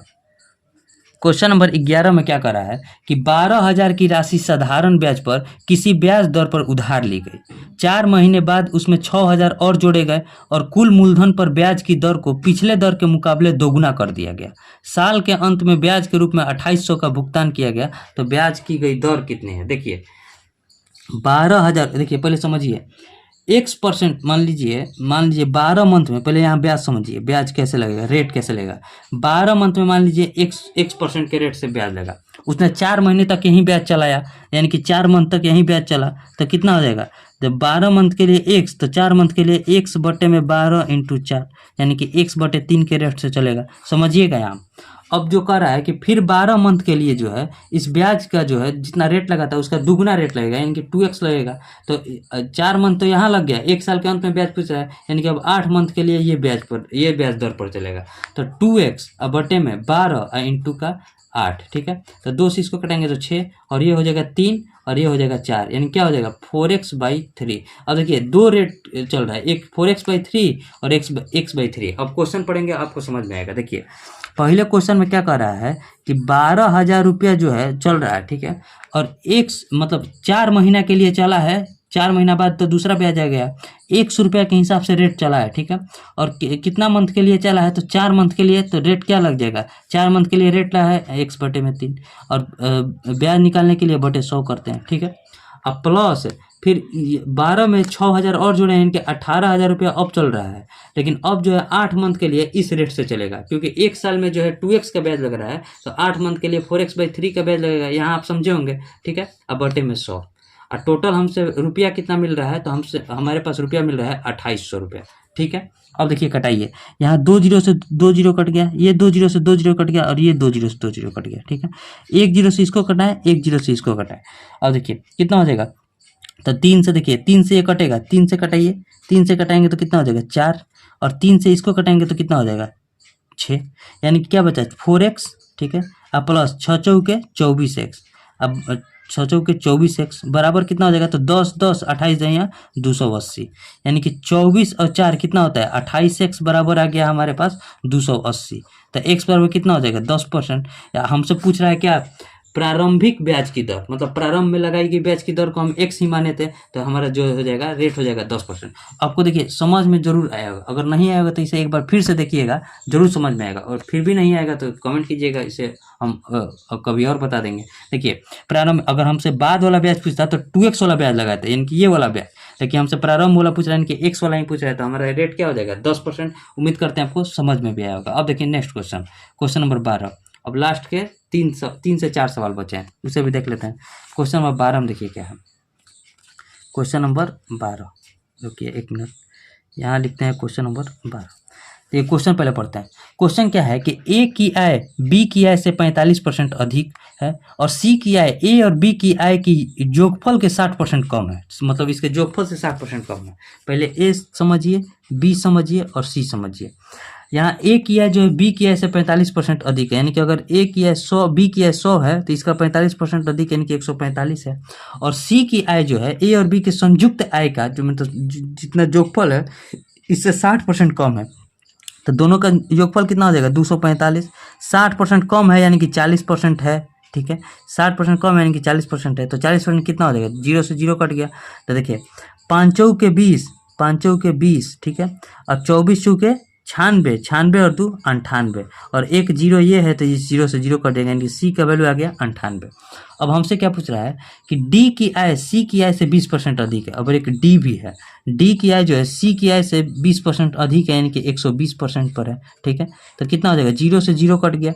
Question number 11 में क्या कर रहा है कि 12,000 की राशि साधारण ब्याज पर किसी ब्याज दर पर उधार ली गई। 4 महीने बाद उसमें 6,000 और जोड़े गए और कुल मूलधन पर ब्याज की दर को पिछले दर के मुकाबले दोगुना कर दिया गया। साल के अंत में ब्याज के रूप में 2,800 का भुगतान किया गया, तो ब्याज की गई दर कितनी है? देखिए 12,000, देखिए पहले समझिए X% मान लीजिए 12 मंथ में, पहले यहाँ ब्याज समझिए, ब्याज कैसे लगेगा, रेट कैसे लगेगा। 12 मंथ में मान लीजिए X% के रेट से ब्याज लगा, उसने 4 महीने तक यही ब्याज चलाया, यानी कि 4 मंथ तक यही ब्याज चला, तो कितना हो जाएगा? जब 12 मंथ के लिए X, तो 4 मंथ के लिए X बटे में 12 इंटू 4, यानी कि X बटे 3 के रेट से चलेगा। समझिएगा यहाँ। अब जो कह रहा है कि फिर 12 मंथ के लिए जो है इस ब्याज का जो है जितना रेट लगा था उसका दुगुना रेट लगेगा, यानी कि 2x लगेगा। तो 4 मंथ तो यहाँ लग गया, 1 साल के अंत में ब्याज पूछ रहा है, यानी कि अब 8 मंथ के लिए ये ब्याज दर पर चलेगा। तो 2x बटे में 12 इंटू का 8, ठीक है। तो 2 से इसको कटेंगे तो 6, और ये हो जाएगा 3 और ये हो जाएगा 4, यानी क्या हो जाएगा 4x/3। अब देखिए दो रेट चल रहा है, एक 4x/3 और x/3। अब क्वेश्चन पढ़ेंगे आपको समझ में आएगा। देखिए पहले क्वेश्चन में क्या कह रहा है कि 12,000 रुपया जो है चल रहा है, ठीक है, और मतलब 4 महीना के लिए चला है, 4 महीना बाद तो दूसरा ब्याज आ गया, 100 रुपया के हिसाब से रेट चला है, ठीक है। और कितना मंथ के लिए चला है? तो 4 मंथ के लिए, तो रेट क्या लग जाएगा? 4 मंथ के लिए रेट लगा है x बटे में 3, और ब्याज निकालने के लिए बटे 100 करते हैं, ठीक है। अब प्लस फिर 12 में 6,000 और जुड़े हैं, इनके 18,000 रुपया अब चल रहा है, लेकिन अब जो है 8 मंथ के लिए इस रेट से चलेगा, क्योंकि 1 साल में जो है 2x का ब्याज लग रहा है, तो 8 मंथ के लिए 4x/3 का ब्याज लगेगा, यहाँ आप समझे होंगे, ठीक है। अब बटे में 100, और टोटल हमसे रुपया कितना मिल रहा है? तो हमारे पास रुपया मिल रहा है 2,800 रुपया, ठीक है। अब देखिए कटाइए, यहाँ 2 जीरो से 2 जीरो कट गया, ये 2 जीरो से 2 जीरो कट गया, और ये 2 जीरो से 2 जीरो कट गया, ठीक है। 1 जीरो से इसको कटाए, 1 जीरो से इसको कटाए। अब देखिए कितना हो जाएगा? तो 3 से, देखिए 3 से ये कटेगा, 3 से कटाइए, 3 से कटाएंगे तो कितना हो जाएगा 4, और 3 से इसको कटाएंगे तो कितना हो जाएगा 6, यानी कि क्या बचा 4x, ठीक है। अब प्लस 6 चौके 24x, अब 6 चौके 24x बराबर कितना हो जाएगा? तो 10 10 28 जाइए 280, यानी कि 24 और 4 कितना होता है 28x बराबर आ गया हमारे पास 280। तो x बराबर कितना हो जाएगा 10%। या हमसे पूछ रहा है क्या? प्रारंभिक ब्याज की दर, मतलब प्रारंभ में लगाई गई ब्याज की दर को हम x ही माने थे, तो हमारा जो हो जाएगा रेट हो जाएगा 10%। आपको देखिए समझ में जरूर आएगा, अगर नहीं आएगा तो इसे एक बार फिर से देखिएगा, जरूर समझ में आएगा, और फिर भी नहीं आएगा तो कमेंट कीजिएगा, इसे हम कभी और बता देंगे। देखिए प्रारंभ, अगर हमसे बाद वाला ब्याज पूछता तो 2x वाला ब्याज लगाते, यानी कि ये वाला ब्याज, लेकिन हमसे प्रारंभ वाला पूछ रहा है, यानी कि x वाला ही पूछ रहा है, तो हमारा रेट क्या हो जाएगा 10%। उम्मीद करते हैं आपको समझ में भी आया होगा। अब देखिए नेक्स्ट क्वेश्चन, क्वेश्चन नंबर 12। अब लास्ट के 3 से 4 सवाल बचे हैं, उसे भी देख लेते हैं। क्वेश्चन नंबर 12 में देखिए क्या है। क्वेश्चन नंबर 12, रुकिए 1 मिनट, यहाँ लिखते हैं क्वेश्चन नंबर 12। तो ये क्वेश्चन पहले पढ़ते हैं। क्वेश्चन क्या है कि ए की आय बी की आय से 45% अधिक है, और सी की आय ए और बी की आय की जोगफल के 60% कम है, मतलब इसके जोगफल से 60% कम है। पहले ए समझिए, बी समझिए और सी समझिए। यहाँ ए की आय जो है बी की आय से 45% अधिक है, यानी कि अगर ए की आय 100, बी की आय 100 है, तो इसका 45% अधिक, यानी कि 145 है। और सी की आय जो है ए और बी के संयुक्त आय का जो मतलब जितना जोगफल है इससे 60% कम है, तो दोनों का योगफल कितना हो जाएगा 245। 60% कम है यानी कि 40% है, ठीक है। 60% कम है यानी कि 40% है, तो 40% कितना हो जाएगा? 0 से 0 कट गया। तो देखिए 5 चौके 20, 5 चौके 20, ठीक है, और 24 चौके 96, 96 और 2 98, और एक जीरो ये है तो इस 0 से 0 कट देगा, यानी कि सी का वैल्यू आ गया 98। अब हमसे क्या पूछ रहा है कि डी की आय सी की आय से 20% अधिक है। अब एक डी भी है, डी की आय जो है सी की आय से 20% अधिक है, यानी कि 120% पर है, ठीक है। तो कितना हो जाएगा? 0 से 0 कट गया,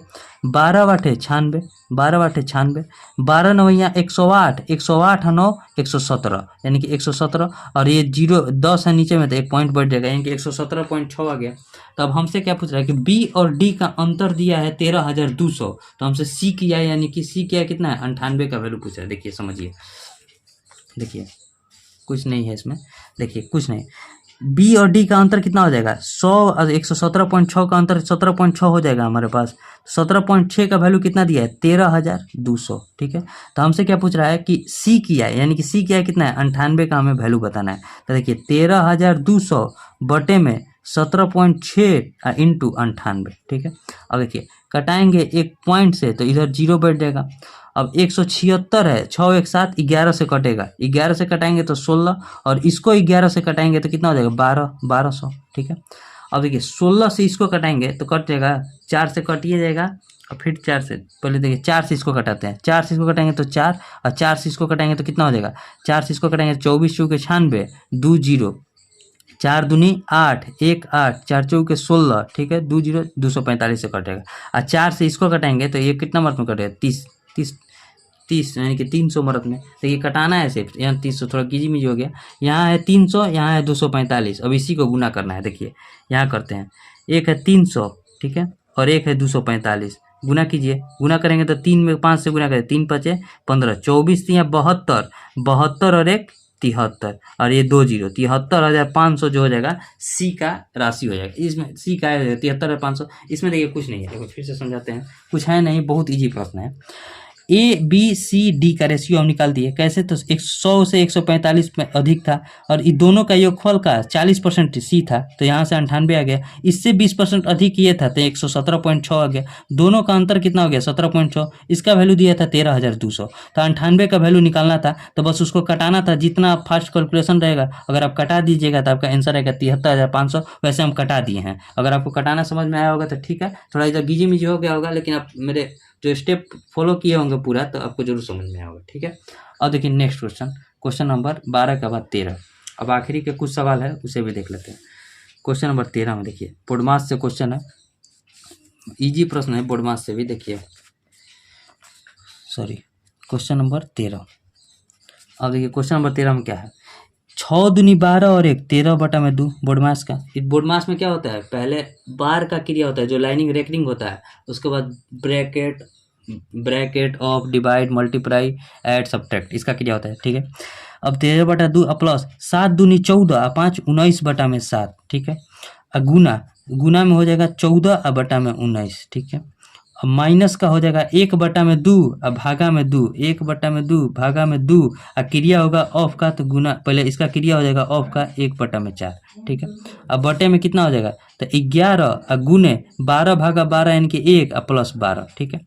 12 बाटे 96, 12 बाटे 96, 12 नवैया 108, 108 9 117, यानी कि 117, और ये 0 10 है नीचे में तो एक पॉइंट बढ़ जाएगा, यानी कि 117.6 आ गया। तो अब हमसे क्या पूछ रहा है कि बी और डी का अंतर दिया है 13,200, तो हमसे सी की आय यानी कि सी की आय कितना है 98 का वैल्यू पूछ रहा है। देखिए समझिए, देखिए कुछ नहीं है इसमें, देखिए कुछ नहीं, बी और डी का अंतर कितना हो जाएगा 100 और 117.6 का अंतर 17.6 हो जाएगा हमारे पास। 17.6 का वैल्यू कितना दिया है 13,200। ठीक है, तो हमसे क्या पूछ रहा है कि सी किया है, यानी कि सी किया है कितना है 98 का हमें वैल्यू बताना है। तो देखिए 13,200 बटे में 17.6 इंटू 98। ठीक है, अब देखिए कटाएंगे एक पॉइंट से तो इधर जीरो बैठ जाएगा। अब 176 है, 6 1 7 11 से कटेगा, 11 से कटाएंगे तो 16 और इसको 11 से कटाएंगे तो कितना हो जाएगा 1200। ठीक है, अब देखिए 16 से इसको कटाएंगे तो कट जाएगा, 4 से कटिए जाएगा और फिर 4 से, पहले देखिए 4 से इसको कटाते हैं, 4 से इसको कटाएंगे तो 4 और 4 से इसको कटाएंगे तो कितना हो जाएगा, 4 से इसको कटाएंगे 24 चौके 96 2 0 4 दूनी 8 1 8 4 चौके 16। ठीक है, 2 0 245 से कटेगा और 4 से इसको कटाएंगे तो ये कितना मरत में कटेगा 30 यानी कि 300 मरत में। तो ये कटाना है सिर्फ, यहाँ 300 थोड़ा कीजी मिजी हो गया, यहाँ है 300 यहाँ है 245। अब इसी को गुना करना है, देखिए यहाँ करते हैं, एक है 300 ठीक है और एक है 245, गुना कीजिए, गुना करेंगे तो 3 में 5 से गुना करें 3 5 15 24 यहाँ 72 72 और एक 73 और ये 2 0 73,500 जो हो जाएगा सी का राशि हो जाएगा। इसमें सी का है 73,500। इसमें देखिए कुछ नहीं है, देखो फिर से समझाते हैं, कुछ है नहीं, बहुत इजी प्रश्न है। ए बी सी डी का रेशियो हम निकाल दिए, कैसे, तो 100 से 145 में अधिक था और इन दोनों का योगफल का 40% सी था तो यहाँ से 98 आ गया, इससे 20% अधिक ये था तो 117.6 आ गया, दोनों का अंतर कितना हो गया 17.6, इसका वैल्यू दिया था 13,200। तो 98 का वैल्यू निकालना था तो बस उसको कटाना था, जितना आप फास्ट कैलकुलेशन रहेगा अगर आप कटा दीजिएगा तो आपका आंसर आएगा 73,500। वैसे हम कटा दिए हैं, अगर आपको कटाना समझ में आया होगा तो ठीक है, थोड़ा इधर गिजी मिजी हो गया होगा लेकिन आप मेरे जो स्टेप फॉलो किए होंगे पूरा तो आपको जरूर समझ में आएगा। ठीक है, अब देखिए नेक्स्ट क्वेश्चन, क्वेश्चन नंबर 12 के बाद 13। अब आखिरी के कुछ सवाल है उसे भी देख लेते हैं। क्वेश्चन नंबर 13 में देखिए बोर्डमास से क्वेश्चन है, इजी प्रश्न है, बोर्डमास से भी देखिए, सॉरी क्वेश्चन नंबर 13। अब देखिए क्वेश्चन नंबर 13 में क्या है, 6 दूनी 12 और 1 13/2 बोर्डमास का। इस बोर्डमास में क्या होता है, पहले बार का क्रिया होता है जो लाइनिंग रेकरिंग होता है, उसके बाद bracket of divide multiply add subtract, इसका क्रिया होता है। ठीक है, अब 13/2 प्लस 7 दूनी 14 और 5 19/7। ठीक है, गुना में हो जाएगा 14/19। ठीक है, अब माइनस का हो जाएगा 1/2 और भागा में 2 1/2 भागा में 2 और क्रिया होगा ऑफ का, तो गुना पहले इसका क्रिया हो जाएगा ऑफ का 1/4। ठीक है, अब बटे में कितना हो जाएगा तो 11 और गुने 12/12 यानी कि 1 और प्लस 12। ठीक है,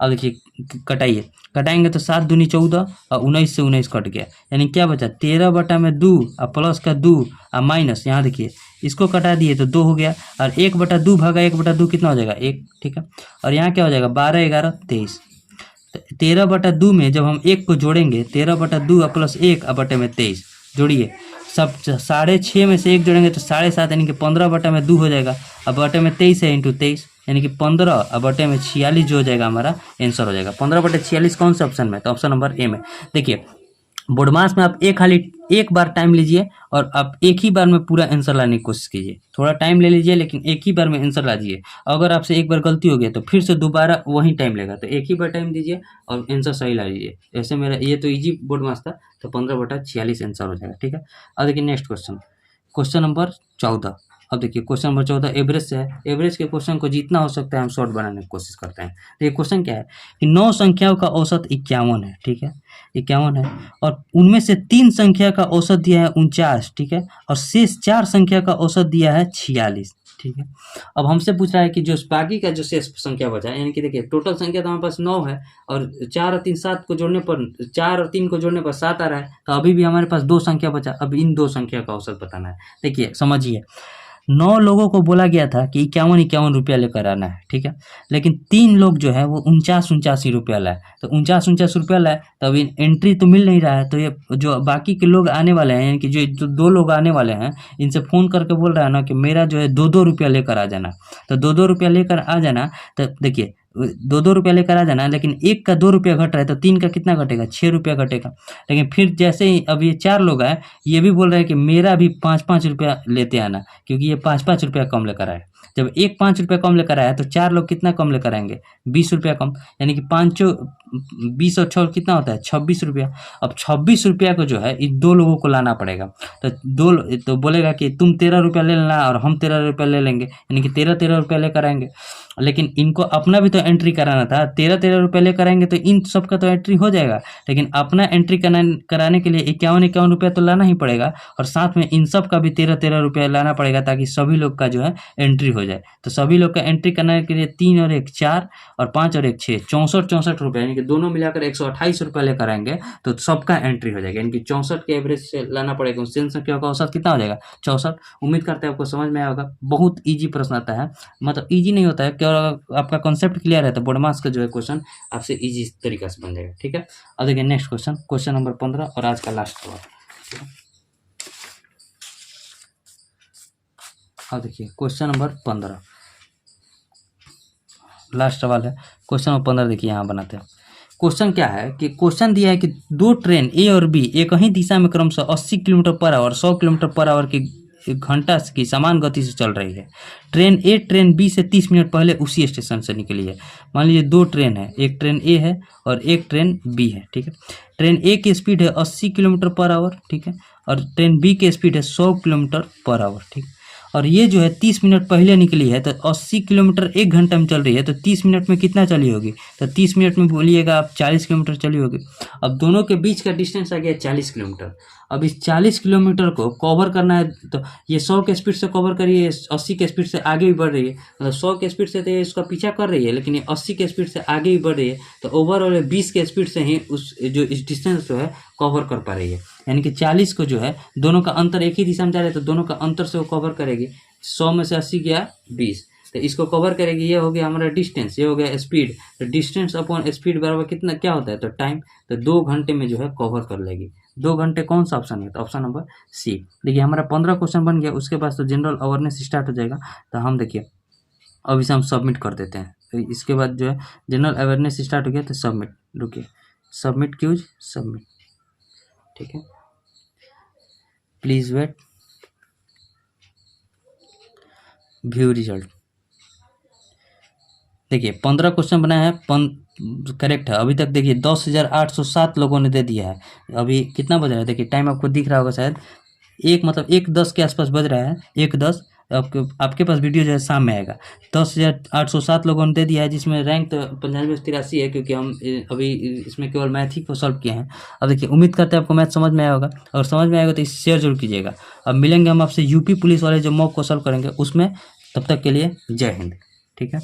अब देखिए कटाएंगे तो 7 दूनी 14 और 19 से 19 कट गया, यानी क्या बचा 13/2 और प्लस का 2 और माइनस, यहाँ देखिए इसको कटा दिए तो 2 हो गया और 1/2 भागा 1/2 कितना हो जाएगा 1। ठीक है, और यहाँ क्या हो जाएगा 12 11 23। 13/2 में जब हम 1 को जोड़ेंगे 13/2 और प्लस 1 और बटे में 23 जोड़िए, सब 6.5 में से 1 जोड़ेंगे तो 7.5 यानी कि 15/2 हो जाएगा, अब बटे में 23 है इंटू 23 यानी कि 15 और बटे में 46 जो हो जाएगा हमारा आंसर हो जाएगा 15/46। कौन सा ऑप्शन में, तो ऑप्शन नंबर ए में। देखिए बोर्डमास में आप एक बार टाइम लीजिए और आप एक ही बार में पूरा आंसर लाने की कोशिश कीजिए, थोड़ा टाइम ले लीजिए लेकिन एक ही बार में आंसर लाजिए। अगर आपसे एक बार गलती हो गया तो फिर से दोबारा वही टाइम लेगा, तो एक ही बार टाइम दीजिए और आंसर सही ला लीजिए। ऐसे मेरा ये तो इजी बोर्डमास था, तो 15/46 आंसर हो जाएगा। ठीक है, अब देखिए नेक्स्ट क्वेश्चन, क्वेश्चन नंबर 14। अब देखिए क्वेश्चन नंबर 14 एवरेज से है, एवरेज के क्वेश्चन को जितना हो सकता है हम शॉर्ट बनाने की कोशिश करते हैं। देखिए क्वेश्चन क्या है कि 9 संख्याओं का औसत 51 है। ठीक है, 51 है और उनमें से 3 संख्या का औसत दिया है 49। ठीक है, और शेष 4 संख्या का औसत दिया है 46। ठीक है, अब हमसे पूछ रहा है कि जो बाकी का जो शेष संख्या बचा है, यानी कि देखिए टोटल संख्या तो हमारे पास 9 है और 4 और 3 7 को जोड़ने पर 4 और 3 को जोड़ने पर 7 आ रहा है, तो अभी भी हमारे पास 2 संख्या बचा। अब इन 2 संख्या का औसत बताना है। देखिए समझिए, 9 लोगों को बोला गया था कि 51 रुपया लेकर आना है। ठीक है, लेकिन 3 लोग जो है वो 49 रुपया लाए, तो 49 रुपया लाए, तो अभी एंट्री तो मिल नहीं रहा है। तो ये जो बाकी के लोग आने वाले हैं, यानी कि जो 2 लोग आने वाले हैं, इनसे फ़ोन करके बोल रहा है ना कि मेरा जो है 2-2 रुपया लेकर आ जाना। तो 2-2 रुपया लेकर आ जाना, तो देखिए 2-2 रुपया लेकर आ जाना, लेकिन एक का 2 रुपया घट रहा है तो 3 का कितना घटेगा 6 रुपया घटेगा। लेकिन फिर जैसे ही अब ये 4 लोग आए, ये भी बोल रहे हैं कि मेरा भी 5-5 रुपया लेते आना, क्योंकि ये 5-5 रुपया कम लेकर आए। जब एक 5 रुपया कम लेकर आया तो 4 लोग कितना कम लेकर आएंगे, 20 रुपया कम, यानी कि 20 और 6 कितना होता है, 26 रुपया। अब 26 रुपया को जो है इन 2 लोगों को लाना पड़ेगा। तो तो बोलेगा कि तुम 13 रुपया ले लेना और हम 13 रुपया ले लेंगे, यानी कि 13 रुपया लेकर आएंगे। लेकिन इनको अपना भी तो एंट्री कराना था, 13 रुपया लेकर आएंगे तो इन सब का तो एंट्री हो जाएगा, लेकिन अपना एंट्री कराने के लिए 51 रुपया तो लाना ही पड़ेगा, और साथ में इन सब का भी 13 रुपया लाना पड़ेगा, ताकि सभी लोग का जो है एंट्री हो जाए। तो सभी लोग का एंट्री करने के लिए 3 और 1 4 और 5 और 1 6, 64 रुपया, यानी कि दोनों मिलाकर 128 रुपया लेकर आएंगे तो सबका एंट्री हो जाएगा, यानी कि 64 के एवरेज से लाना पड़ेगा। उस जनसंख्या का औसत कितना हो जाएगा, 64। उम्मीद करते हैं आपको समझ में आया होगा। बहुत ईजी प्रश्न आता है, मतलब ईजी नहीं होता है, क्या आपका कॉन्सेप्ट क्लियर है तो बोर्ड मार्क्स का जो है क्वेश्चन आपसे ईजी तरीका से बन जाएगा। ठीक है, अब देखिए नेक्स्ट क्वेश्चन नंबर 15 और आज का लास्ट सवाल। अब देखिए क्वेश्चन नंबर 15 लास्ट सवाल है। क्वेश्चन नंबर 15 देखिए यहाँ बनाते हैं। क्वेश्चन क्या है कि क्वेश्चन दिया है कि 2 ट्रेन ए और बी एक ही दिशा में क्रमशः 80 kilometre per our 100 kilometre per our की घंटा की समान गति से चल रही है। ट्रेन ए ट्रेन बी से 30 मिनट पहले उसी स्टेशन से निकली है। मान लीजिए 2 ट्रेन है, एक ट्रेन ए है और एक ट्रेन बी है। ठीक है, ट्रेन ए की स्पीड है 80 किलोमीटर पर आवर, ठीक है, और ट्रेन बी की स्पीड है 100 किलोमीटर पर आवर। ठीक, और ये जो है 30 मिनट पहले निकली है, तो 80 किलोमीटर 1 घंटा में चल रही है, तो 30 मिनट में कितना चली होगी, तो 30 मिनट में बोलिएगा आप 40 किलोमीटर चली होगी। अब दोनों के बीच का डिस्टेंस आ गया 40 किलोमीटर। अब इस 40 किलोमीटर को कवर करना है, तो ये 100 के स्पीड से कवर करिए, 80 के स्पीड से आगे भी बढ़ रही है, मतलब 100 के स्पीड से तो ये इसका पीछा कर रही है, लेकिन ये 80 के स्पीड से आगे भी बढ़ रही है, तो ओवरऑल 20 के स्पीड से ही इस डिस्टेंस जो है कवर कर पा रही है। यानी कि 40 को जो है दोनों का अंतर एक ही दिशा में जा रहा है, तो दोनों का अंतर से वो कवर करेगी। 100 में से 80 गया 20, तो इसको कवर करेगी। ये हो गया हमारा डिस्टेंस, ये हो गया स्पीड, तो डिस्टेंस अपॉन स्पीड बराबर कितना क्या होता है, तो टाइम। तो 2 घंटे में जो है कवर कर लेगी। 2 घंटे कौन सा ऑप्शन है, तो ऑप्शन नंबर सी। देखिए हमारा 15 क्वेश्चन बन गया, उसके बाद तो जनरल अवेयरनेस स्टार्ट हो जाएगा। तो हम देखिए अब इसे हम सबमिट कर देते हैं। तो इसके बाद जो है जनरल अवेयरनेस स्टार्ट हो गया, तो सबमिट, रुकिए, सबमिट क्यूज, सबमिट। ठीक है, प्लीज वेट, व्यू रिजल्ट। देखिए 15 क्वेश्चन बनाया है, करेक्ट है। अभी तक देखिए 10,807 लोगों ने दे दिया है। अभी कितना बज रहा है, देखिए टाइम आपको दिख रहा होगा शायद, 1:10 के आसपास बज रहा है, 1:10। आपके पास वीडियो जो है शाम में आएगा। 10,807 लोगों ने दे दिया है, जिसमें रैंक तो 95-83 है, क्योंकि हम अभी इसमें केवल मैथ ही को सॉल्व किए हैं। अब देखिए उम्मीद करते हैं आपको मैथ समझ में आया होगा, और समझ में आएगा तो इसे शेयर जरूर कीजिएगा। अब मिलेंगे हम आपसे यूपी पुलिस वाले जो मॉक को सॉल्व करेंगे उसमें, तब तक के लिए जय हिंद। ठीक है।